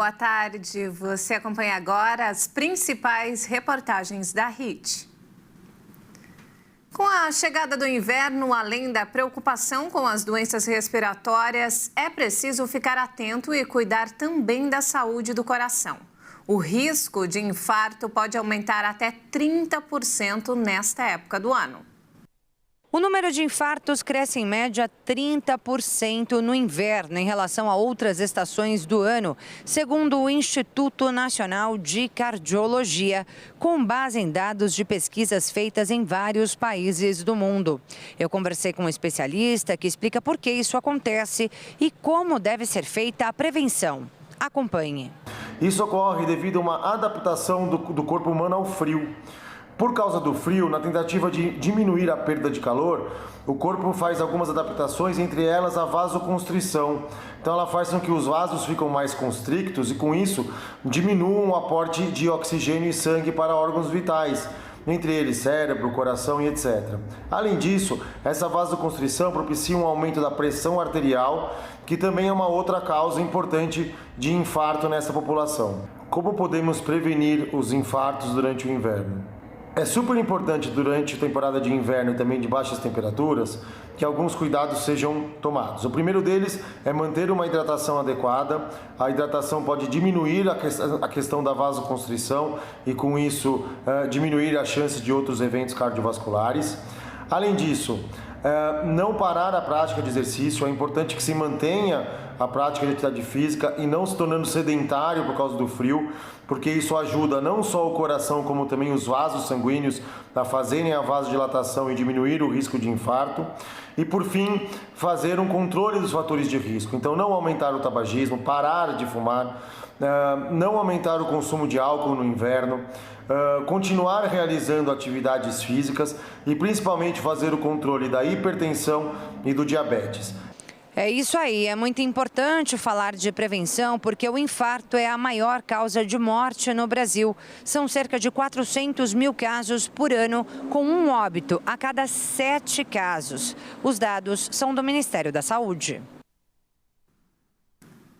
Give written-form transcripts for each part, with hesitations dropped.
boa tarde. Você acompanha agora as principais reportagens da RIT. Com a chegada do inverno, além da preocupação com as doenças respiratórias, é preciso ficar atento e cuidar também da saúde do coração. O risco de infarto pode aumentar até 30% nesta época do ano. O número de infartos cresce em média 30% no inverno em relação a outras estações do ano, segundo o Instituto Nacional de Cardiologia, com base em dados de pesquisas feitas em vários países do mundo. Eu conversei com um especialista que explica por que isso acontece e como deve ser feita a prevenção. Acompanhe. Isso ocorre devido a uma adaptação do corpo humano ao frio. Por causa do frio, na tentativa de diminuir a perda de calor, o corpo faz algumas adaptações, entre elas a vasoconstrição. Então ela faz com que os vasos ficam mais constrictos e com isso diminuam o aporte de oxigênio e sangue para órgãos vitais, entre eles cérebro, coração e etc. Além disso, essa vasoconstrição propicia um aumento da pressão arterial, que também é uma outra causa importante de infarto nessa população. Como podemos prevenir os infartos durante o inverno? É super importante durante a temporada de inverno e também de baixas temperaturas que alguns cuidados sejam tomados. O primeiro deles é manter uma hidratação adequada. A hidratação pode diminuir a questão da vasoconstrição e com isso diminuir a chance de outros eventos cardiovasculares. Além disso, não parar a prática de exercício. É importante que se mantenha a prática de atividade física e não se tornando sedentário por causa do frio, porque isso ajuda não só o coração, como também os vasos sanguíneos a fazerem a vasodilatação e diminuir o risco de infarto. E por fim, fazer um controle dos fatores de risco. Então não aumentar o tabagismo, parar de fumar, não aumentar o consumo de álcool no inverno, continuar realizando atividades físicas e principalmente fazer o controle da hipertensão e do diabetes. É isso aí, é muito importante falar de prevenção porque o infarto é a maior causa de morte no Brasil. São cerca de 400 mil casos por ano, com um óbito a cada 7 casos. Os dados são do Ministério da Saúde.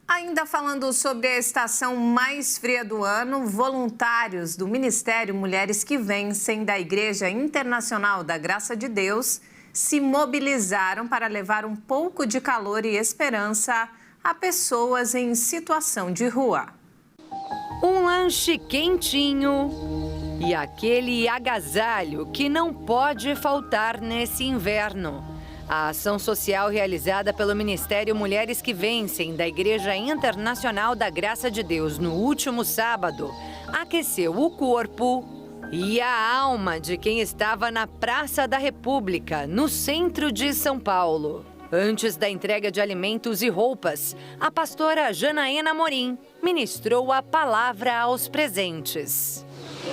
Ainda falando sobre a estação mais fria do ano, voluntários do Ministério Mulheres que Vencem da Igreja Internacional da Graça de Deus se mobilizaram para levar um pouco de calor e esperança a pessoas em situação de rua. Um lanche quentinho e aquele agasalho que não pode faltar nesse inverno. A ação social realizada pelo Ministério Mulheres que Vencem da Igreja Internacional da Graça de Deus no último sábado aqueceu o corpo e a alma de quem estava na Praça da República, no centro de São Paulo. Antes da entrega de alimentos e roupas, a pastora Janaína Amorim ministrou a palavra aos presentes.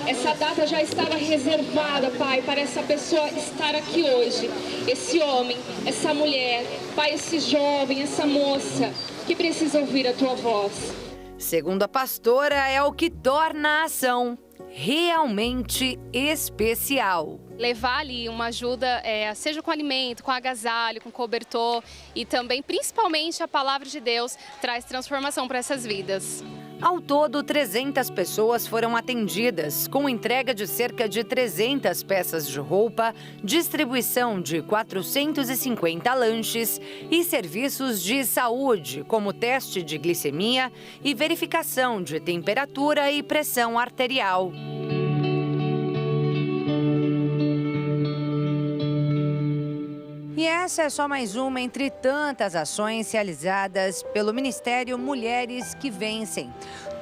Essa data já estava reservada, Pai, para essa pessoa estar aqui hoje. Esse homem, essa mulher, Pai, esse jovem, essa moça que precisa ouvir a Tua voz. Segundo a pastora, é o que torna a ação realmente especial. Levar ali uma ajuda, seja com alimento, com agasalho, com cobertor e também, principalmente, a palavra de Deus traz transformação para essas vidas. Ao todo, 300 pessoas foram atendidas, com entrega de cerca de 300 peças de roupa, distribuição de 450 lanches e serviços de saúde, como teste de glicemia e verificação de temperatura e pressão arterial. E essa é só mais uma entre tantas ações realizadas pelo Ministério Mulheres que Vencem.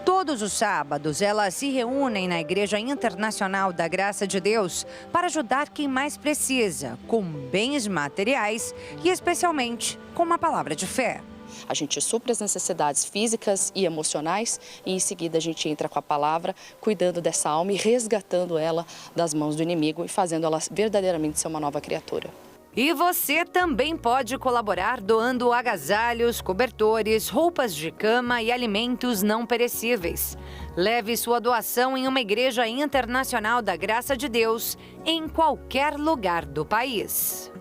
Todos os sábados, elas se reúnem na Igreja Internacional da Graça de Deus para ajudar quem mais precisa, com bens materiais e especialmente com uma palavra de fé. A gente supre as necessidades físicas e emocionais e em seguida a gente entra com a palavra, cuidando dessa alma e resgatando ela das mãos do inimigo e fazendo ela verdadeiramente ser uma nova criatura. E você também pode colaborar doando agasalhos, cobertores, roupas de cama e alimentos não perecíveis. Leve sua doação em uma igreja internacional da Graça de Deus em qualquer lugar do país.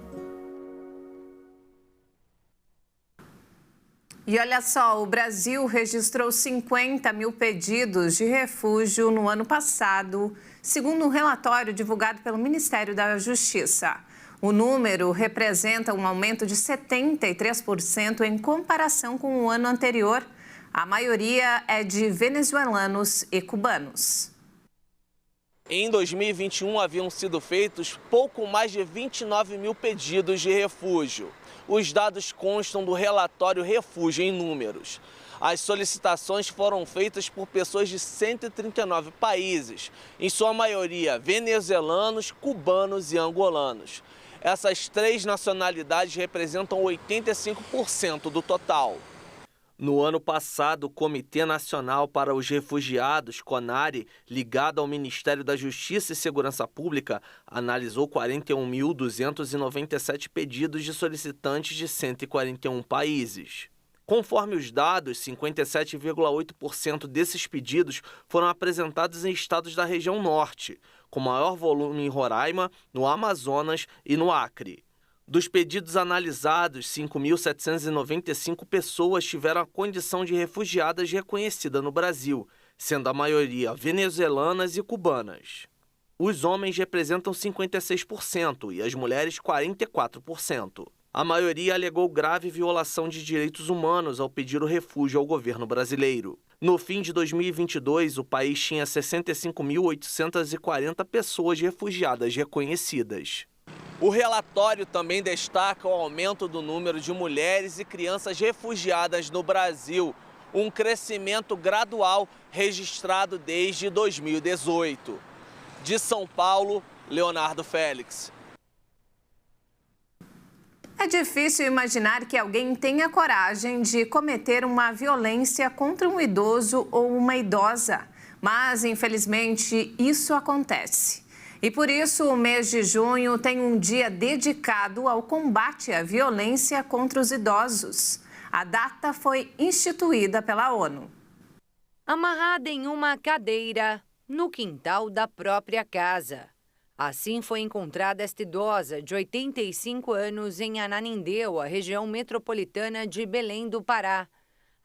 E olha só, o Brasil registrou 50 mil pedidos de refúgio no ano passado, segundo um relatório divulgado pelo Ministério da Justiça. O número representa um aumento de 73% em comparação com o ano anterior. A maioria é de venezuelanos e cubanos. Em 2021, haviam sido feitos pouco mais de 29 mil pedidos de refúgio. Os dados constam do relatório Refúgio em Números. As solicitações foram feitas por pessoas de 139 países, em sua maioria venezuelanos, cubanos e angolanos. Essas três nacionalidades representam 85% do total. No ano passado, o Comitê Nacional para os Refugiados, CONARE, ligado ao Ministério da Justiça e Segurança Pública, analisou 41.297 pedidos de solicitantes de 141 países. Conforme os dados, 57,8% desses pedidos foram apresentados em estados da região norte, com maior volume em Roraima, no Amazonas e no Acre. Dos pedidos analisados, 5.795 pessoas tiveram a condição de refugiadas reconhecida no Brasil, sendo a maioria venezuelanas e cubanas. Os homens representam 56% e as mulheres 44%. A maioria alegou grave violação de direitos humanos ao pedir o refúgio ao governo brasileiro. No fim de 2022, o país tinha 65.840 pessoas refugiadas reconhecidas. O relatório também destaca o aumento do número de mulheres e crianças refugiadas no Brasil, um crescimento gradual registrado desde 2018. De São Paulo, Leonardo Félix. É difícil imaginar que alguém tenha coragem de cometer uma violência contra um idoso ou uma idosa, mas infelizmente isso acontece. E por isso, o mês de junho tem um dia dedicado ao combate à violência contra os idosos. A data foi instituída pela ONU. Amarrada em uma cadeira, no quintal da própria casa. Assim foi encontrada esta idosa de 85 anos em Ananindeua, região metropolitana de Belém do Pará.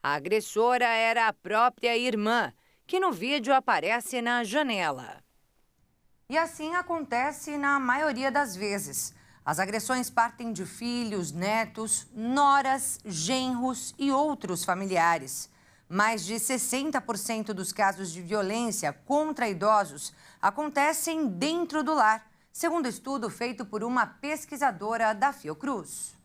A agressora era a própria irmã, que no vídeo aparece na janela. E assim acontece na maioria das vezes. As agressões partem de filhos, netos, noras, genros e outros familiares. Mais de 60% dos casos de violência contra idosos acontecem dentro do lar, segundo estudo feito por uma pesquisadora da Fiocruz.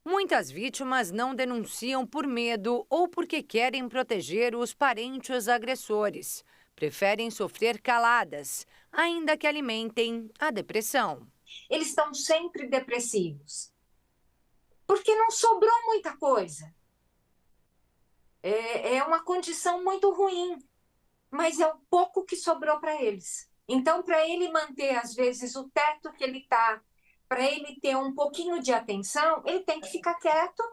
Muitas vítimas não denunciam por medo ou porque querem proteger os parentes agressores. Preferem sofrer caladas, ainda que alimentem a depressão. Eles estão sempre depressivos, porque não sobrou muita coisa. É uma condição muito ruim, mas é o pouco que sobrou para eles. Então, para ele manter, às vezes, o teto que ele está, para ele ter um pouquinho de atenção, ele tem que ficar quieto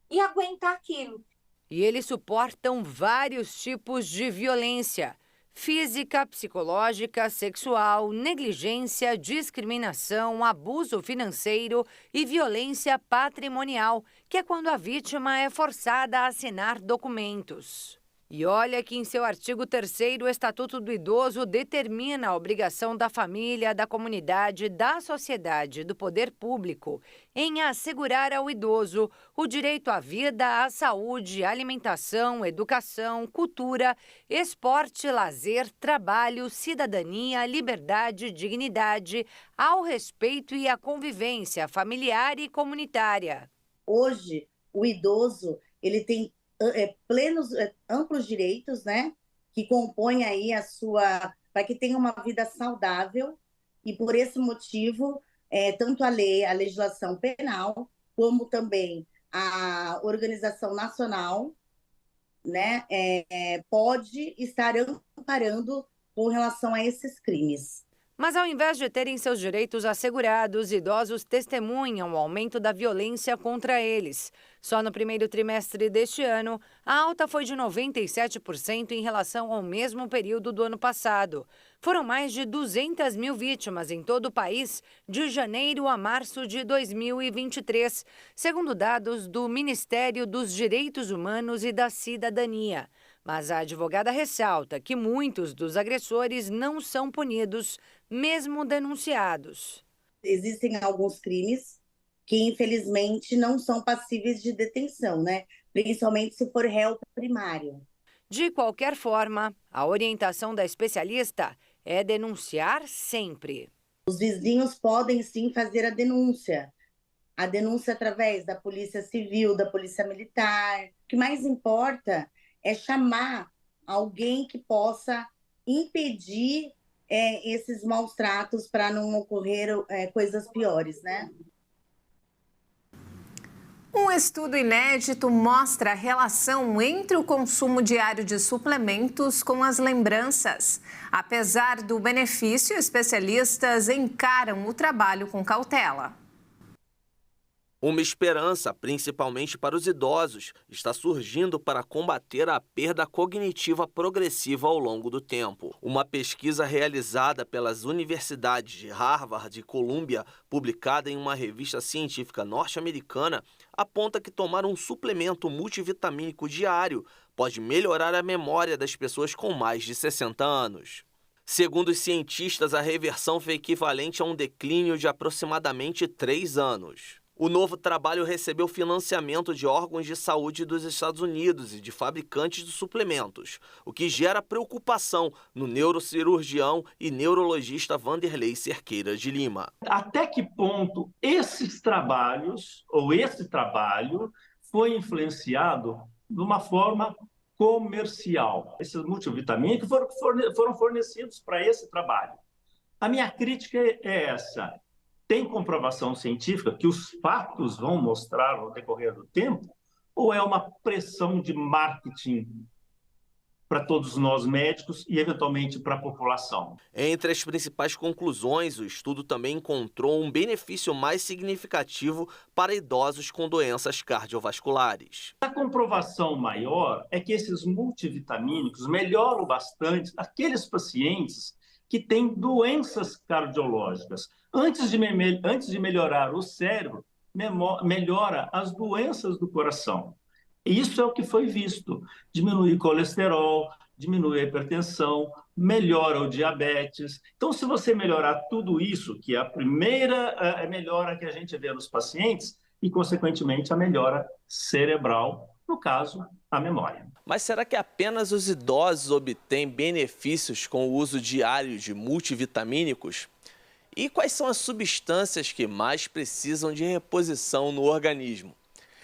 e aguentar aquilo. E eles suportam vários tipos de violência: física, psicológica, sexual, negligência, discriminação, abuso financeiro e violência patrimonial, que é quando a vítima é forçada a assinar documentos. E olha que em seu artigo 3º, o Estatuto do Idoso determina a obrigação da família, da comunidade, da sociedade e do poder público em assegurar ao idoso o direito à vida, à saúde, alimentação, educação, cultura, esporte, lazer, trabalho, cidadania, liberdade, dignidade, ao respeito e à convivência familiar e comunitária. Hoje, o idoso, ele tem amplos direitos, né, que compõem aí para que tenha uma vida saudável, e por esse motivo, tanto a legislação penal, como também a Organização Nacional, né, pode estar amparando com relação a esses crimes. Mas ao invés de terem seus direitos assegurados, idosos testemunham o aumento da violência contra eles. Só no primeiro trimestre deste ano, a alta foi de 97% em relação ao mesmo período do ano passado. Foram mais de 200 mil vítimas em todo o país de janeiro a março de 2023, segundo dados do Ministério dos Direitos Humanos e da Cidadania. Mas a advogada ressalta que muitos dos agressores não são punidos, mesmo denunciados. Existem alguns crimes que, infelizmente, não são passíveis de detenção, né? Principalmente se for réu primário. De qualquer forma, a orientação da especialista é denunciar sempre. Os vizinhos podem sim fazer a denúncia através da Polícia Civil, da Polícia Militar. O que mais importa é chamar alguém que possa impedir esses maus tratos para não ocorrer coisas piores, né? Um estudo inédito mostra a relação entre o consumo diário de suplementos com as lembranças. Apesar do benefício, especialistas encaram o trabalho com cautela. Uma esperança, principalmente para os idosos, está surgindo para combater a perda cognitiva progressiva ao longo do tempo. Uma pesquisa realizada pelas universidades de Harvard e Columbia, publicada em uma revista científica norte-americana, aponta que tomar um suplemento multivitamínico diário pode melhorar a memória das pessoas com mais de 60 anos. Segundo os cientistas, a reversão foi equivalente a um declínio de aproximadamente 3 anos. O novo trabalho recebeu financiamento de órgãos de saúde dos Estados Unidos e de fabricantes de suplementos, o que gera preocupação no neurocirurgião e neurologista Vanderlei Cerqueira de Lima. Até que ponto esses trabalhos, ou esse trabalho, foi influenciado de uma forma comercial? Esses multivitamínicos foram fornecidos para esse trabalho. A minha crítica é essa. Tem comprovação científica que os fatos vão mostrar ao decorrer do tempo? Ou é uma pressão de marketing para todos nós médicos e, eventualmente, para a população? Entre as principais conclusões, o estudo também encontrou um benefício mais significativo para idosos com doenças cardiovasculares. A comprovação maior é que esses multivitamínicos melhoram bastante aqueles pacientes que têm doenças cardiológicas. Antes de melhorar o cérebro, melhora as doenças do coração. E isso é o que foi visto. Diminui o colesterol, diminui a hipertensão, melhora o diabetes. Então, se você melhorar tudo isso, que é a primeira melhora que a gente vê nos pacientes, e, consequentemente, a melhora cerebral, no caso, a memória. Mas será que apenas os idosos obtêm benefícios com o uso diário de multivitamínicos? E quais são as substâncias que mais precisam de reposição no organismo?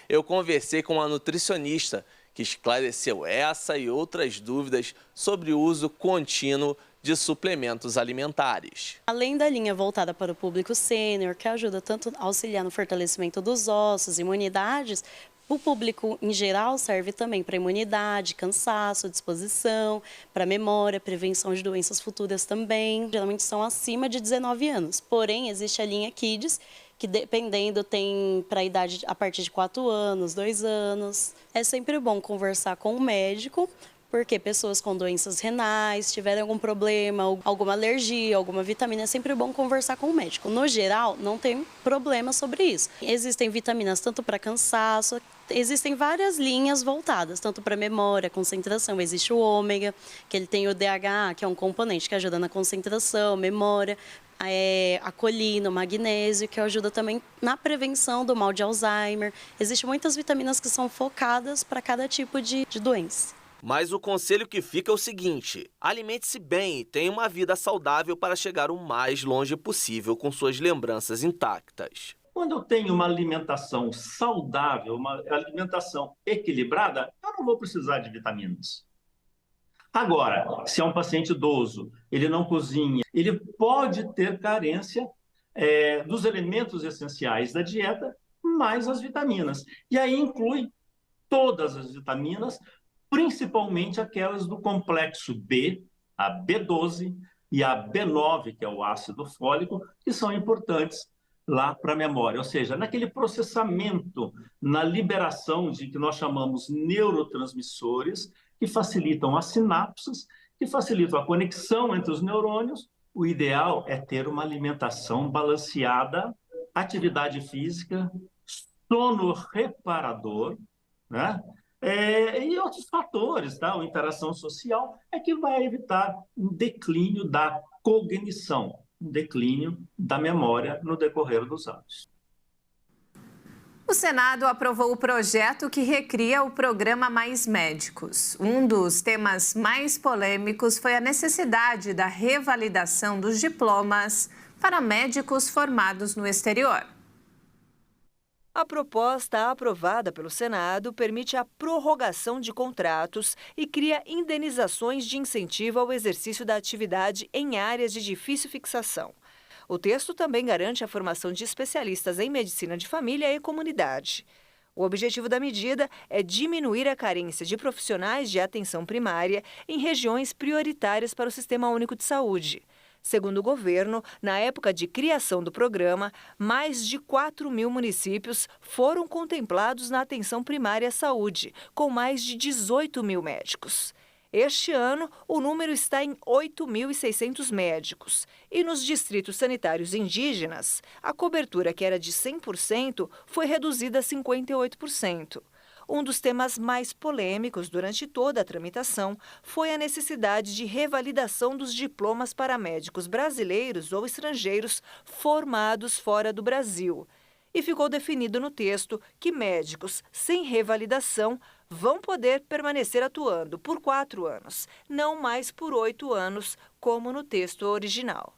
Eu conversei com uma nutricionista que esclareceu essa e outras dúvidas sobre o uso contínuo de suplementos alimentares. Além da linha voltada para o público sênior, que ajuda tanto a auxiliar no fortalecimento dos ossos, imunidades, o público, em geral, serve também para imunidade, cansaço, disposição, para memória, prevenção de doenças futuras também. Geralmente são acima de 19 anos. Porém, existe a linha Kids, que dependendo tem para a idade a partir de 4 anos, 2 anos. É sempre bom conversar com o médico, porque pessoas com doenças renais, tiverem algum problema, alguma alergia, alguma vitamina, é sempre bom conversar com o médico. No geral, não tem problema sobre isso. Existem vitaminas tanto para cansaço, existem várias linhas voltadas, tanto para memória, concentração. Existe o ômega, que ele tem o DHA, que é um componente que ajuda na concentração, memória, a colina, o magnésio, que ajuda também na prevenção do mal de Alzheimer. Existem muitas vitaminas que são focadas para cada tipo de doença. Mas o conselho que fica é o seguinte: alimente-se bem e tenha uma vida saudável para chegar o mais longe possível com suas lembranças intactas. Quando eu tenho uma alimentação saudável, uma alimentação equilibrada, eu não vou precisar de vitaminas. Agora, se é um paciente idoso, ele não cozinha, ele pode ter carência dos elementos essenciais da dieta, mais as vitaminas. E aí inclui todas as vitaminas, principalmente aquelas do complexo B, a B12, e a B9, que é o ácido fólico, que são importantes lá para a memória, ou seja, naquele processamento, na liberação de que nós chamamos neurotransmissores, que facilitam as sinapses, que facilitam a conexão entre os neurônios. O ideal é ter uma alimentação balanceada, atividade física, sono reparador, né? E outros fatores, tá? A interação social é que vai evitar um declínio da cognição, um declínio da memória no decorrer dos anos. O Senado aprovou o projeto que recria o programa Mais Médicos. Um dos temas mais polêmicos foi a necessidade da revalidação dos diplomas para médicos formados no exterior. A proposta aprovada pelo Senado permite a prorrogação de contratos e cria indenizações de incentivo ao exercício da atividade em áreas de difícil fixação. O texto também garante a formação de especialistas em medicina de família e comunidade. O objetivo da medida é diminuir a carência de profissionais de atenção primária em regiões prioritárias para o Sistema Único de Saúde. Segundo o governo, na época de criação do programa, mais de 4.000 municípios foram contemplados na atenção primária à saúde, com mais de 18.000 médicos. Este ano, o número está em 8.600 médicos. E nos distritos sanitários indígenas, a cobertura, que era de 100%, foi reduzida a 58%. Um dos temas mais polêmicos durante toda a tramitação foi a necessidade de revalidação dos diplomas para médicos brasileiros ou estrangeiros formados fora do Brasil. E ficou definido no texto que médicos sem revalidação vão poder permanecer atuando por 4 anos, não mais por 8 anos, como no texto original.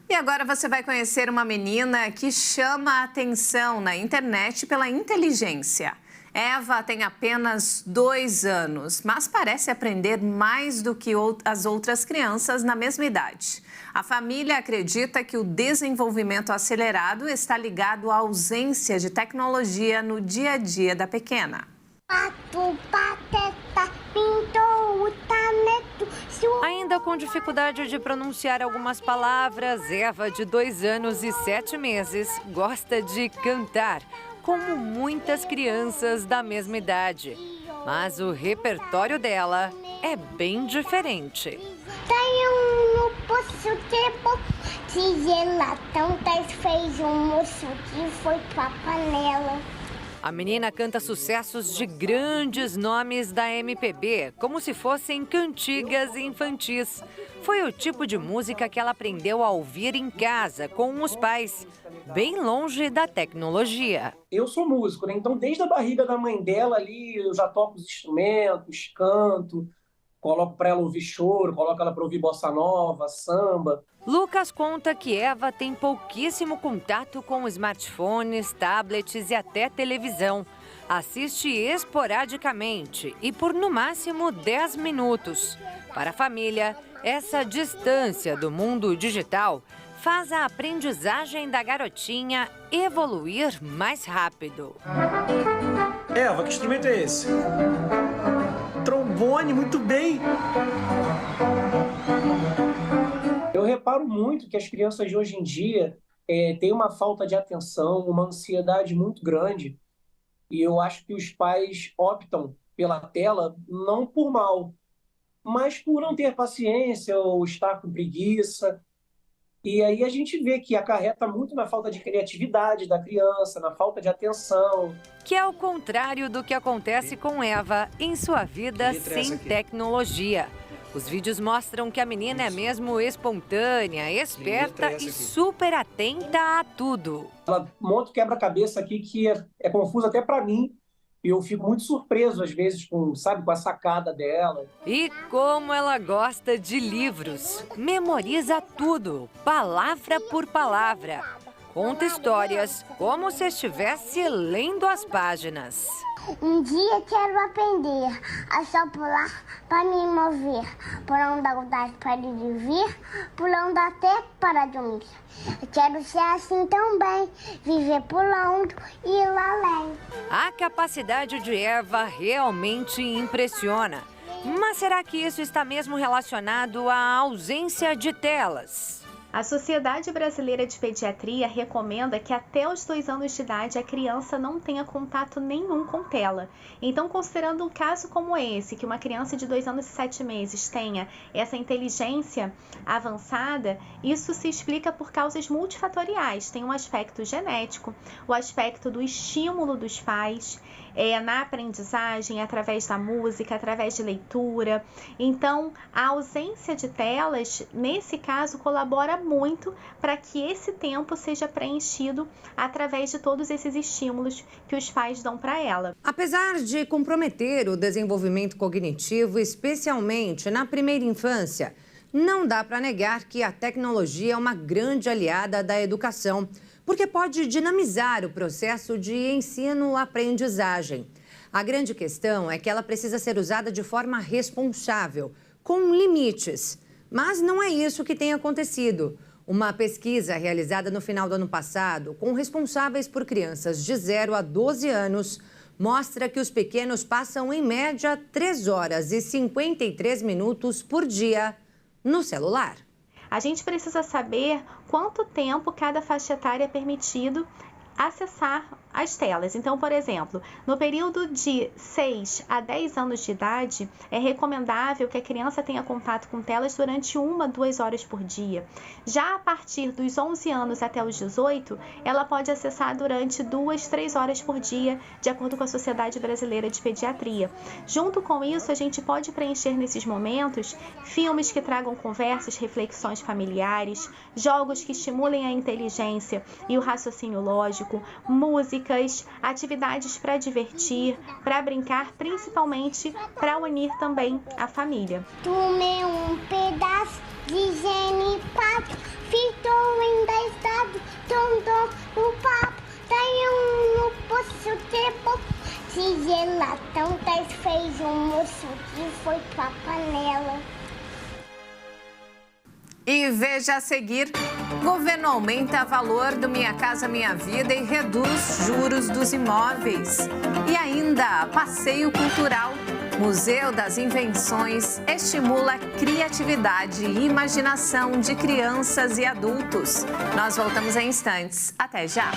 E agora você vai conhecer uma menina que chama a atenção na internet pela inteligência. Eva tem apenas 2 anos, mas parece aprender mais do que as outras crianças na mesma idade. A família acredita que o desenvolvimento acelerado está ligado à ausência de tecnologia no dia a dia da pequena. Ainda com dificuldade de pronunciar algumas palavras, Eva, de 2 anos e 7 meses, gosta de cantar, como muitas crianças da mesma idade. Mas o repertório dela é bem diferente. A menina canta sucessos de grandes nomes da MPB, como se fossem cantigas infantis. Foi o tipo de música que ela aprendeu a ouvir em casa, com os pais, bem longe da tecnologia. Eu sou músico, né? Então desde a barriga da mãe dela ali, eu já toco os instrumentos, canto, coloco para ela ouvir choro, coloco ela para ouvir bossa nova, samba. Lucas conta que Eva tem pouquíssimo contato com smartphones, tablets e até televisão. Assiste esporadicamente e por no máximo 10 minutos. Para a família, essa distância do mundo digital faz a aprendizagem da garotinha evoluir mais rápido. Eva, que instrumento é esse? Trombone, muito bem! Eu reparo muito que as crianças de hoje em dia têm uma falta de atenção, uma ansiedade muito grande. E eu acho que os pais optam pela tela não por mal, mas por não ter paciência ou estar com preguiça. E aí a gente vê que acarreta muito na falta de criatividade da criança, na falta de atenção. Que é o contrário do que acontece com Eva em sua vida sem tecnologia. Os vídeos mostram que a menina é mesmo espontânea, esperta e super atenta a tudo. Ela monta o quebra-cabeça aqui que é confuso até para mim. E eu fico muito surpreso, às vezes, com a sacada dela. E como ela gosta de livros. Memoriza tudo, palavra por palavra. Conta histórias como se estivesse lendo as páginas. Um dia quero aprender a só pular para me mover, pulando altas para vir, pulando até para dormir. Eu quero ser assim também, viver pulando e ir além. A capacidade de Eva realmente impressiona. Mas será que isso está mesmo relacionado à ausência de telas? A Sociedade Brasileira de Pediatria recomenda que até os 2 anos de idade a criança não tenha contato nenhum com tela. Então, considerando um caso como esse, que uma criança de 2 anos e 7 meses tenha essa inteligência avançada, isso se explica por causas multifatoriais. Tem um aspecto genético, o aspecto do estímulo dos pais, na aprendizagem, através da música, através de leitura. Então, a ausência de telas, nesse caso, colabora muito para que esse tempo seja preenchido através de todos esses estímulos que os pais dão para ela. Apesar de comprometer o desenvolvimento cognitivo, especialmente na primeira infância, não dá para negar que a tecnologia é uma grande aliada da educação, porque pode dinamizar o processo de ensino-aprendizagem. A grande questão é que ela precisa ser usada de forma responsável, com limites. Mas não é isso que tem acontecido. Uma pesquisa realizada no final do ano passado, com responsáveis por crianças de 0 a 12 anos, mostra que os pequenos passam, em média, 3 horas e 53 minutos por dia no celular. A gente precisa saber quanto tempo cada faixa etária é permitido acessar as telas. Então, por exemplo, no período de 6 a 10 anos de idade, é recomendável que a criança tenha contato com telas durante 1 a 2 horas por dia. Já a partir dos 11 anos até os 18, ela pode acessar durante 2, 3 horas por dia, de acordo com a Sociedade Brasileira de Pediatria. Junto com isso, a gente pode preencher nesses momentos filmes que tragam conversas, reflexões familiares, jogos que estimulem a inteligência e o raciocínio lógico, música, atividades para divertir, para brincar, principalmente para unir também a família. Tomei um pedaço de genipato, fitou em 10 dados, tom no papo, daí no poço trepo, se gelatão, fez moço que foi pra panela. E veja a seguir, governo aumenta valor do Minha Casa Minha Vida e reduz juros dos imóveis. E ainda, passeio cultural. Museu das Invenções estimula criatividade e imaginação de crianças e adultos. Nós voltamos em instantes. Até já!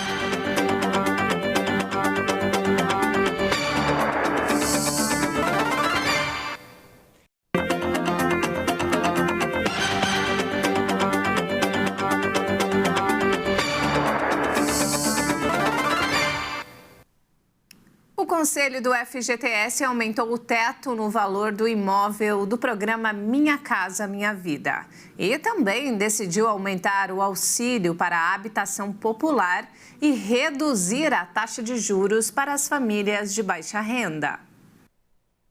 O Conselho do FGTS aumentou o teto no valor do imóvel do programa Minha Casa Minha Vida. E também decidiu aumentar o auxílio para a habitação popular e reduzir a taxa de juros para as famílias de baixa renda.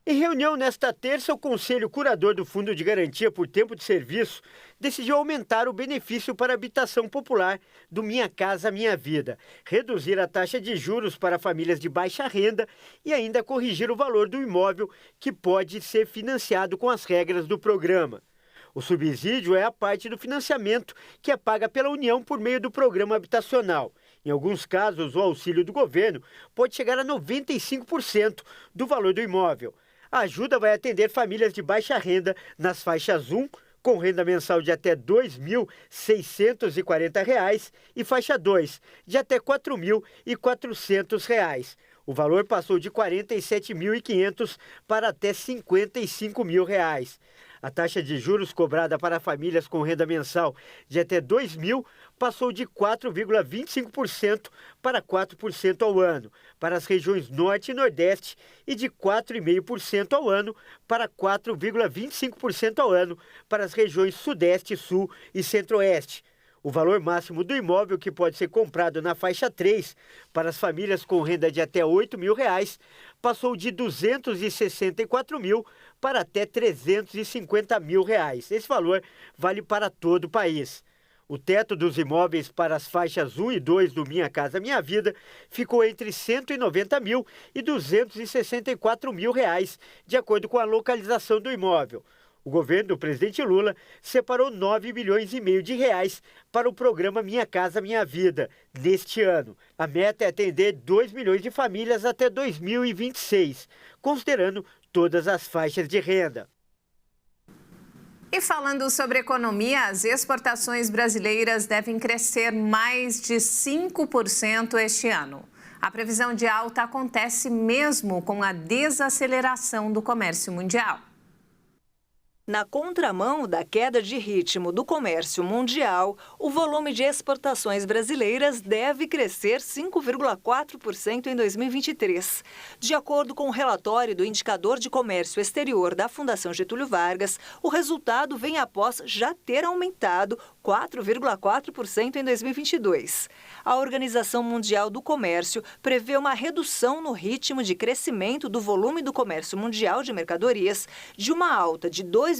Em reunião nesta terça, o Conselho Curador do Fundo de Garantia por Tempo de Serviço decidiu aumentar o benefício para a habitação popular do Minha Casa Minha Vida, reduzir a taxa de juros para famílias de baixa renda e ainda corrigir o valor do imóvel que pode ser financiado com as regras do programa. O subsídio é a parte do financiamento que é paga pela União por meio do programa habitacional. Em alguns casos, o auxílio do governo pode chegar a 95% do valor do imóvel. A ajuda vai atender famílias de baixa renda nas faixas 1, com renda mensal de até R$ 2.640 e faixa 2, de até R$ 4.400. O valor passou de R$ 47.500 para até R$ 55.000. A taxa de juros cobrada para famílias com renda mensal de até R$ 2.000 passou de 4,25% para 4% ao ano para as regiões Norte e Nordeste e de 4,5% ao ano para 4,25% ao ano para as regiões Sudeste, Sul e Centro-Oeste. O valor máximo do imóvel que pode ser comprado na faixa 3 para as famílias com renda de até R$ 8.000 passou de R$ 264.000 para até R$ 350.000. Esse valor vale para todo o país. O teto dos imóveis para as faixas 1 e 2 do Minha Casa Minha Vida ficou entre R$ 190.000 e R$ 264.000, de acordo com a localização do imóvel. O governo do presidente Lula separou R$ 9,5 bilhões de reais para o programa Minha Casa Minha Vida neste ano. A meta é atender 2 milhões de famílias até 2026, considerando todas as faixas de renda. E falando sobre economia, as exportações brasileiras devem crescer mais de 5% este ano. A previsão de alta acontece mesmo com a desaceleração do comércio mundial. Na contramão da queda de ritmo do comércio mundial, o volume de exportações brasileiras deve crescer 5,4% em 2023. De acordo com o relatório do Indicador de Comércio Exterior da Fundação Getúlio Vargas, o resultado vem após já ter aumentado 4,4% em 2022. A Organização Mundial do Comércio prevê uma redução no ritmo de crescimento do volume do comércio mundial de mercadorias de uma alta de 2,7%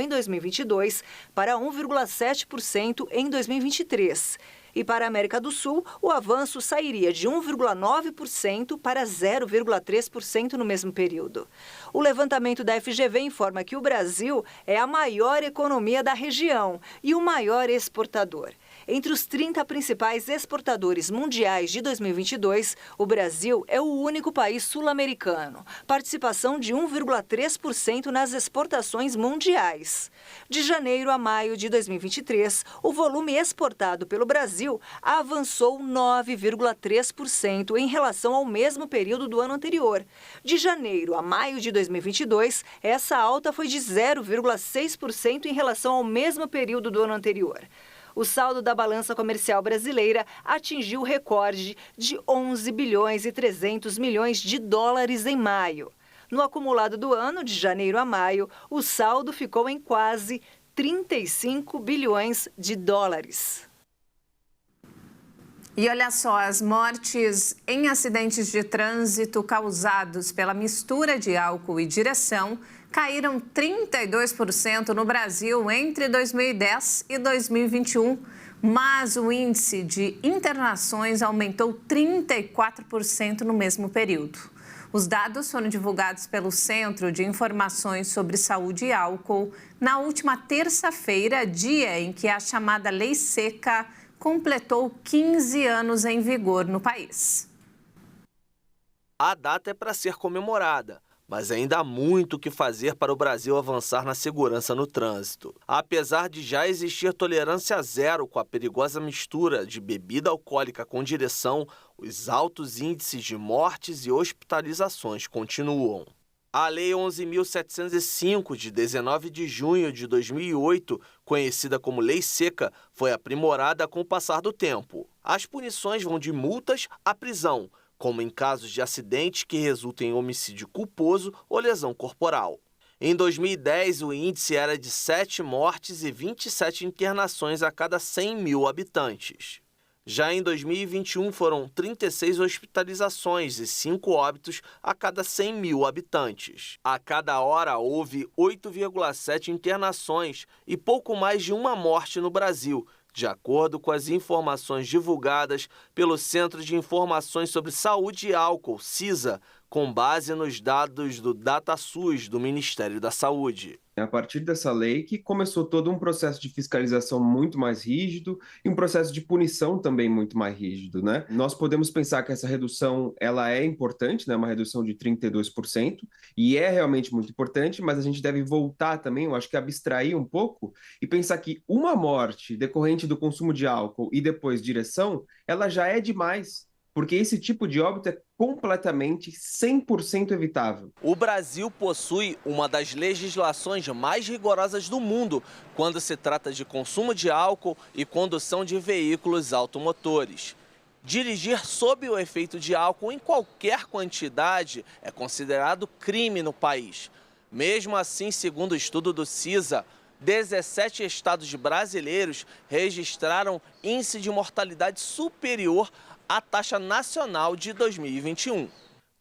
em 2022 para 1,7% em 2023. E para a América do Sul, o avanço sairia de 1,9% para 0,3% no mesmo período. O levantamento da FGV informa que o Brasil é a maior economia da região e o maior exportador. Entre os 30 principais exportadores mundiais de 2022, o Brasil é o único país sul-americano, participação de 1,3% nas exportações mundiais. De janeiro a maio de 2023, o volume exportado pelo Brasil avançou 9,3% em relação ao mesmo período do ano anterior. De janeiro a maio de 2022, essa alta foi de 0,6% em relação ao mesmo período do ano anterior. O saldo da balança comercial brasileira atingiu o recorde de 11 bilhões e 300 milhões de dólares em maio. No acumulado do ano, de janeiro a maio, o saldo ficou em quase 35 bilhões de dólares. E olha só, as mortes em acidentes de trânsito causados pela mistura de álcool e direção caíram 32% no Brasil entre 2010 e 2021, mas o índice de internações aumentou 34% no mesmo período. Os dados foram divulgados pelo Centro de Informações sobre Saúde e Álcool na última terça-feira, dia em que a chamada Lei Seca completou 15 anos em vigor no país. A data é para ser comemorada, mas ainda há muito o que fazer para o Brasil avançar na segurança no trânsito. Apesar de já existir tolerância zero com a perigosa mistura de bebida alcoólica com direção, os altos índices de mortes e hospitalizações continuam. A Lei 11.705, de 19 de junho de 2008, conhecida como Lei Seca, foi aprimorada com o passar do tempo. As punições vão de multas à prisão, como em casos de acidente que resultem em homicídio culposo ou lesão corporal. Em 2010, o índice era de 7 mortes e 27 internações a cada 100 mil habitantes. Já em 2021, foram 36 hospitalizações e 5 óbitos a cada 100 mil habitantes. A cada hora, houve 8,7 internações e pouco mais de uma morte no Brasil, de acordo com as informações divulgadas pelo Centro de Informações sobre Saúde e Álcool, CISA, com base nos dados do DataSUS do Ministério da Saúde. É a partir dessa lei que começou todo um processo de fiscalização muito mais rígido e um processo de punição também muito mais rígido, né? Nós podemos pensar que essa redução ela é importante, né? Uma redução de 32%, e é realmente muito importante, mas a gente deve voltar também, eu acho que abstrair um pouco e pensar que uma morte decorrente do consumo de álcool e depois direção, ela já é demais. Porque esse tipo de óbito é completamente 100% evitável. O Brasil possui uma das legislações mais rigorosas do mundo quando se trata de consumo de álcool e condução de veículos automotores. Dirigir sob o efeito de álcool em qualquer quantidade é considerado crime no país. Mesmo assim, segundo o estudo do CISA, 17 estados brasileiros registraram índice de mortalidade superior à taxa nacional de 2021.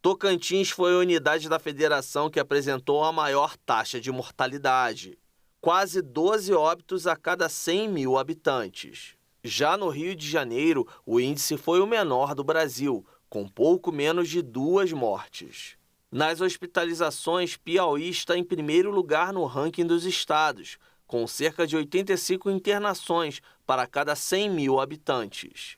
Tocantins foi a unidade da federação que apresentou a maior taxa de mortalidade, quase 12 óbitos a cada 100 mil habitantes. Já no Rio de Janeiro, o índice foi o menor do Brasil, com pouco menos de 2 mortes. Nas hospitalizações, Piauí está em primeiro lugar no ranking dos estados, com cerca de 85 internações para cada 100 mil habitantes.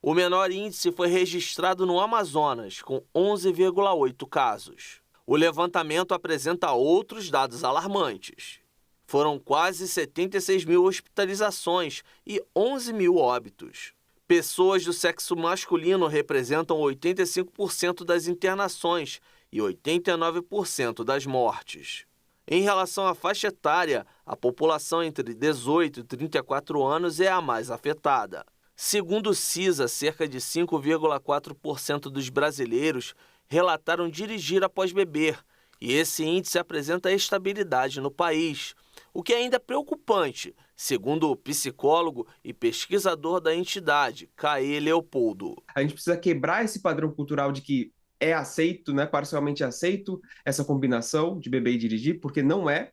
O menor índice foi registrado no Amazonas, com 11,8 casos. O levantamento apresenta outros dados alarmantes. Foram quase 76 mil hospitalizações e 11 mil óbitos. Pessoas do sexo masculino representam 85% das internações e 89% das mortes. Em relação à faixa etária, a população entre 18 e 34 anos é a mais afetada. Segundo o CISA, cerca de 5,4% dos brasileiros relataram dirigir após beber, e esse índice apresenta estabilidade no país, o que é ainda preocupante, segundo o psicólogo e pesquisador da entidade, Caê Leopoldo. A gente precisa quebrar esse padrão cultural de que é aceito, né, parcialmente aceito, essa combinação de beber e dirigir, porque não é.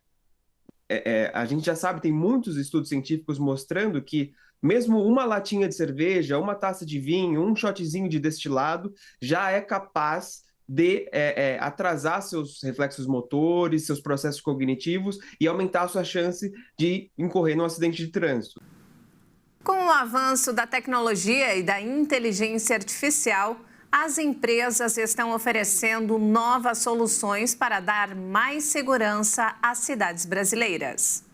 A gente já sabe, tem muitos estudos científicos mostrando que mesmo uma latinha de cerveja, uma taça de vinho, um shotzinho de destilado já é capaz de atrasar seus reflexos motores, seus processos cognitivos e aumentar a sua chance de incorrer num acidente de trânsito. Com o avanço da tecnologia e da inteligência artificial, as empresas estão oferecendo novas soluções para dar mais segurança às cidades brasileiras.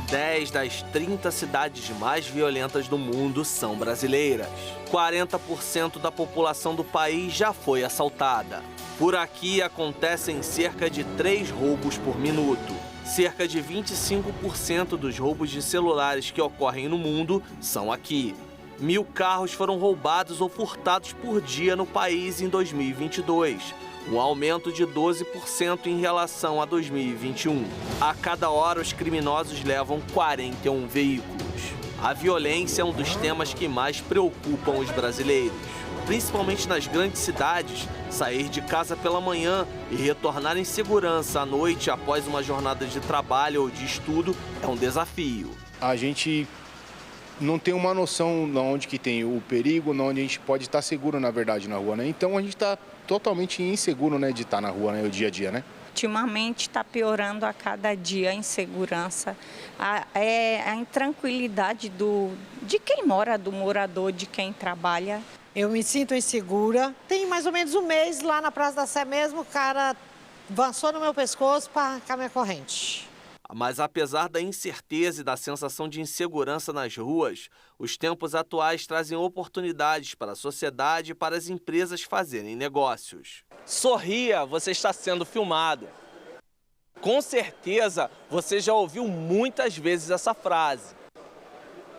10 das 30 cidades mais violentas do mundo são brasileiras. 40% da população do país já foi assaltada. Por aqui acontecem cerca de 3 roubos por minuto. Cerca de 25% dos roubos de celulares que ocorrem no mundo são aqui. 1.000 carros foram roubados ou furtados por dia no país em 2022. Um aumento de 12% em relação a 2021. A cada hora, os criminosos levam 41 veículos. A violência é um dos temas que mais preocupam os brasileiros. Principalmente nas grandes cidades, sair de casa pela manhã e retornar em segurança à noite após uma jornada de trabalho ou de estudo é um desafio. A gente não tem uma noção de onde que tem o perigo, de onde a gente pode estar seguro, na verdade, na rua, né? Então a gente está totalmente inseguro, né, de estar na rua, né, o dia a dia, né? Ultimamente está piorando a cada dia a insegurança, a intranquilidade de quem mora, do morador, de quem trabalha. Eu me sinto insegura. Tem mais ou menos um mês lá na Praça da Sé mesmo, o cara avançou no meu pescoço para arrancar minha corrente. Mas apesar da incerteza e da sensação de insegurança nas ruas, os tempos atuais trazem oportunidades para a sociedade e para as empresas fazerem negócios. Sorria, você está sendo filmado. Com certeza, você já ouviu muitas vezes essa frase.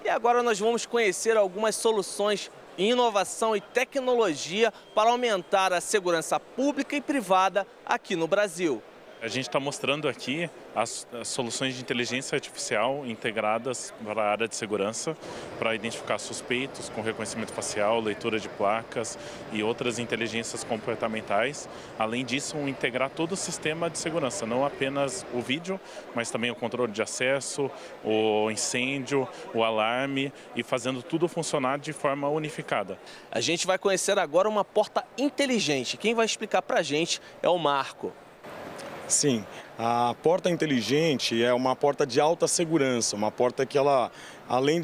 E agora nós vamos conhecer algumas soluções, inovação e tecnologia para aumentar a segurança pública e privada aqui no Brasil. A gente está mostrando aqui as soluções de inteligência artificial integradas para a área de segurança, para identificar suspeitos com reconhecimento facial, leitura de placas e outras inteligências comportamentais. Além disso, integrar todo o sistema de segurança, não apenas o vídeo, mas também o controle de acesso, o incêndio, o alarme e fazendo tudo funcionar de forma unificada. A gente vai conhecer agora uma porta inteligente. Quem vai explicar para a gente é o Marco. Sim, a porta inteligente é uma porta de alta segurança, uma porta que ela, além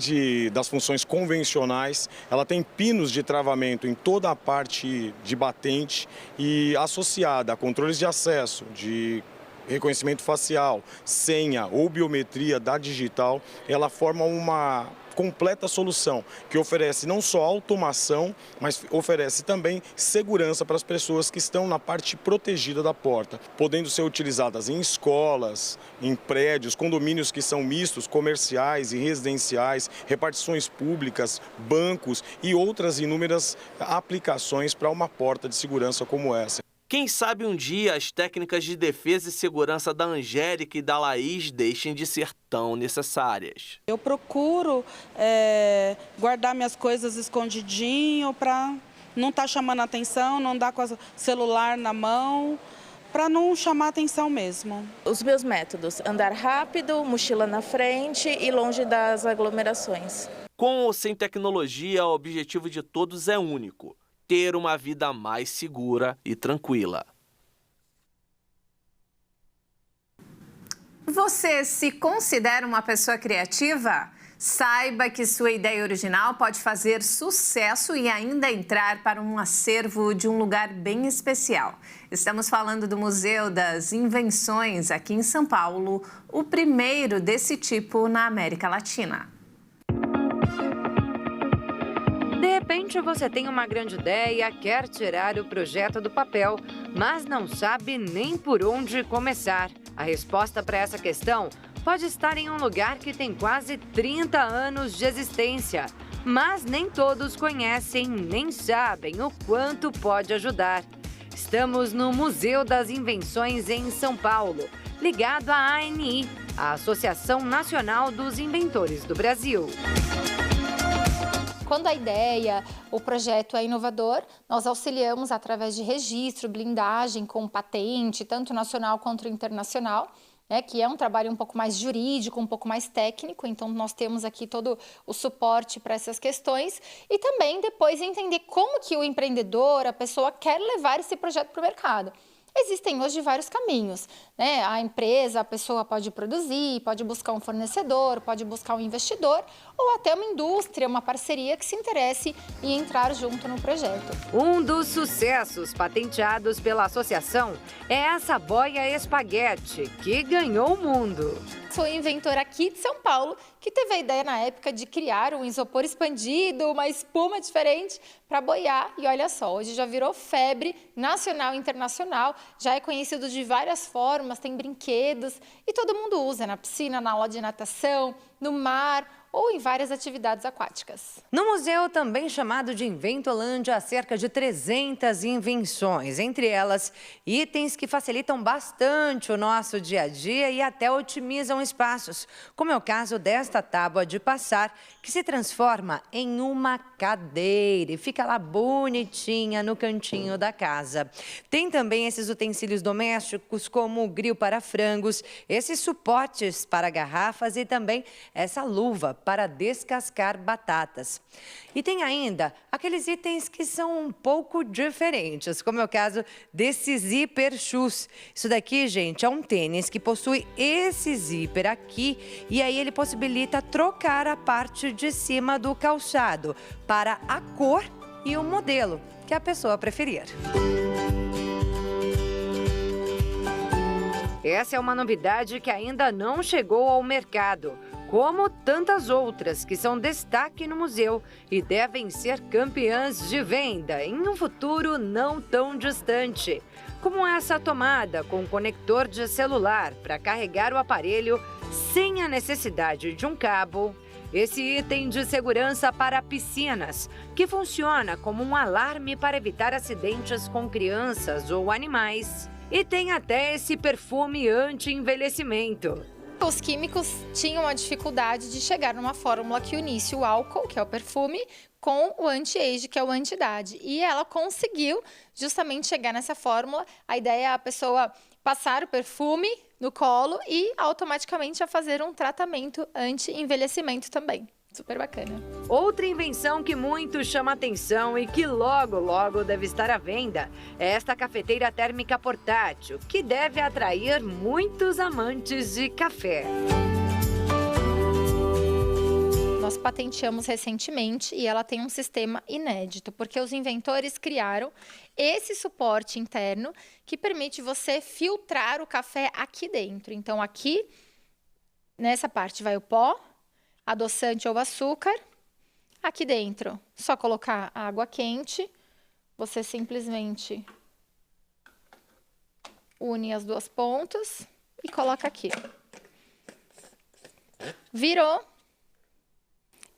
das funções convencionais, ela tem pinos de travamento em toda a parte de batente e associada a controles de acesso, de reconhecimento facial, senha ou biometria da digital, ela forma uma completa solução que oferece não só automação, mas oferece também segurança para as pessoas que estão na parte protegida da porta, podendo ser utilizadas em escolas, em prédios, condomínios que são mistos, comerciais e residenciais, repartições públicas, bancos e outras inúmeras aplicações para uma porta de segurança como essa. Quem sabe um dia as técnicas de defesa e segurança da Angélica e da Laís deixem de ser tão necessárias. Eu procuro guardar minhas coisas escondidinho para não estar chamando atenção, não dar com o celular na mão, para não chamar atenção mesmo. Os meus métodos: andar rápido, mochila na frente e longe das aglomerações. Com ou sem tecnologia, o objetivo de todos é único: ter uma vida mais segura e tranquila. Você se considera uma pessoa criativa? Saiba que sua ideia original pode fazer sucesso e ainda entrar para um acervo de um lugar bem especial. Estamos falando do Museu das Invenções aqui em São Paulo, o primeiro desse tipo na América Latina. De repente você tem uma grande ideia, quer tirar o projeto do papel, mas não sabe nem por onde começar. A resposta para essa questão pode estar em um lugar que tem quase 30 anos de existência, mas nem todos conhecem nem sabem o quanto pode ajudar. Estamos no Museu das Invenções em São Paulo, ligado à ANI, a Associação Nacional dos Inventores do Brasil. Quando a ideia, o projeto é inovador, nós auxiliamos através de registro, blindagem com patente, tanto nacional quanto internacional, que é um trabalho um pouco mais jurídico, um pouco mais técnico, então nós temos aqui todo o suporte para essas questões e também depois entender como que o empreendedor, a pessoa quer levar esse projeto para o mercado. Existem hoje vários caminhos, A empresa, a pessoa pode produzir, pode buscar um fornecedor, pode buscar um investidor ou até uma indústria, uma parceria que se interesse em entrar junto no projeto. Um dos sucessos patenteados pela associação é essa boia espaguete, que ganhou o mundo. Foi um inventor aqui de São Paulo que teve a ideia na época de criar um isopor expandido, uma espuma diferente para boiar. E olha só, hoje já virou febre nacional e internacional, já é conhecido de várias formas, tem brinquedos e todo mundo usa na piscina, na aula de natação, no mar ou em várias atividades aquáticas. No museu, também chamado de Inventolândia, há cerca de 300 invenções, entre elas itens que facilitam bastante o nosso dia a dia e até otimizam espaços, como é o caso desta tábua de passar, que se transforma em uma cadeira e fica lá bonitinha no cantinho da casa. Tem também esses utensílios domésticos, como o grill para frangos, esses suportes para garrafas e também essa luva para descascar batatas. E tem ainda aqueles itens que são um pouco diferentes, como é o caso desse zíper shoes. Isso daqui, gente, é um tênis que possui esse zíper aqui e aí ele possibilita trocar a parte de cima do calçado para a cor e o modelo que a pessoa preferir. Essa é uma novidade que ainda não chegou ao mercado, como tantas outras que são destaque no museu e devem ser campeãs de venda em um futuro não tão distante. Como essa tomada com conector de celular para carregar o aparelho sem a necessidade de um cabo. Esse item de segurança para piscinas, que funciona como um alarme para evitar acidentes com crianças ou animais. E tem até esse perfume anti-envelhecimento. Os químicos tinham a dificuldade de chegar numa fórmula que unisse o álcool, que é o perfume, com o anti-age, que é o anti-idade. E ela conseguiu justamente chegar nessa fórmula. A ideia é a pessoa passar o perfume no colo e automaticamente a fazer um tratamento anti-envelhecimento também. Super bacana. Outra invenção que muito chama atenção e que logo, logo deve estar à venda é esta cafeteira térmica portátil, que deve atrair muitos amantes de café. Nós patenteamos recentemente e ela tem um sistema inédito, porque os inventores criaram esse suporte interno que permite você filtrar o café aqui dentro. Então, aqui, nessa parte vai o pó, adoçante ou açúcar. Aqui dentro, só colocar água quente. Você simplesmente une as duas pontas e coloca aqui. Virou.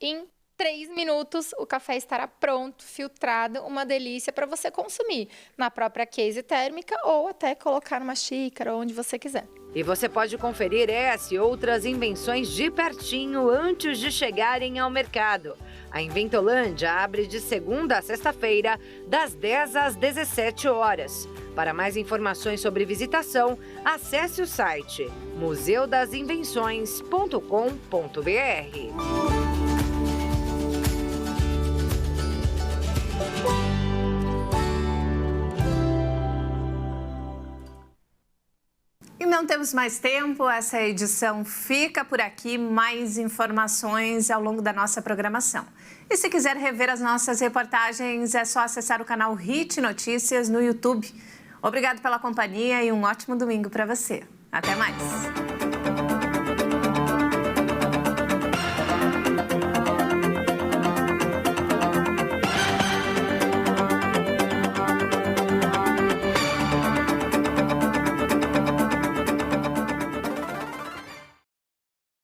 Em 3 minutos, o café estará pronto, filtrado, uma delícia para você consumir na própria case térmica ou até colocar numa xícara, onde você quiser. E você pode conferir essa e outras invenções de pertinho antes de chegarem ao mercado. A Inventolândia abre de segunda a sexta-feira, das 10 às 17 horas. Para mais informações sobre visitação, acesse o site museudasinvenções.com.br. Em Não temos mais tempo, essa edição fica por aqui. Mais informações ao longo da nossa programação. E se quiser rever as nossas reportagens, é só acessar o canal Hit Notícias no YouTube. Obrigado pela companhia e um ótimo domingo para você. Até mais!